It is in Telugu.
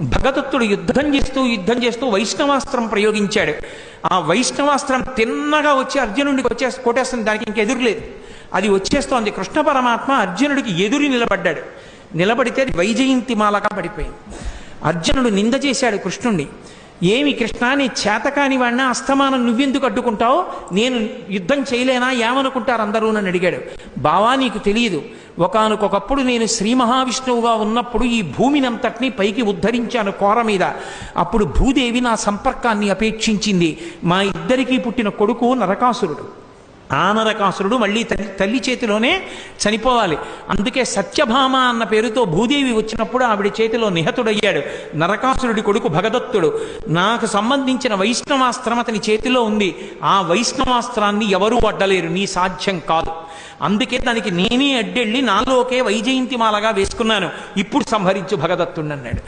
భగదత్తుడు యుద్ధం చేస్తూ వైష్ణవాస్త్రం ప్రయోగించాడు. ఆ వైష్ణవాస్త్రం తిన్నగా వచ్చి అర్జునుడికి కొట్టేస్తుంది. దానికి ఇంక ఎదురులేదు. అది వచ్చేస్తోంది. కృష్ణ పరమాత్మ అర్జునుడికి ఎదురు నిలబడ్డాడు. నిలబడితే అది వైజయంతి మాలగా పడిపోయింది. అర్జునుడు నింద చేశాడు కృష్ణుణ్ణి. ఏమి కృష్ణ, నీ చేతకాని వాడినా అస్తమానం నువ్వెందుకు అడ్డుకుంటావు? నేను యుద్ధం చేయలేనా? ఏమనుకుంటారు అందరూ నన్ను అడిగాడు. బావా, నీకు తెలియదు, ఒకానొకప్పుడు నేను శ్రీ మహావిష్ణువుగా ఉన్నప్పుడు ఈ భూమినంతటినీ పైకి ఉద్ధరించాను కోర మీద. అప్పుడు భూదేవి నా సంపర్కాన్ని అపేక్షించింది. మా ఇద్దరికీ పుట్టిన కొడుకు నరకాసురుడు. ఆ నరకాసురుడు మళ్ళీ తల్లి చేతిలోనే చనిపోవాలి. అందుకే సత్యభామ అన్న పేరుతో భూదేవి వచ్చినప్పుడు ఆవిడ చేతిలో నిహతుడయ్యాడు. నరకాసురుడి కొడుకు భగదత్తుడు. నాకు సంబంధించిన వైష్ణవాస్త్రం అతని చేతిలో ఉంది. ఆ వైష్ణవాస్త్రాన్ని ఎవరూ అడ్డలేరు, నీ సాధ్యం కాదు. అందుకే దానికి నేనే అడ్డెళ్ళి నాలోకే వైజయంతి మాలగా వేసుకున్నాను. ఇప్పుడు సంహరించు భగదత్తుడు అన్నాడు.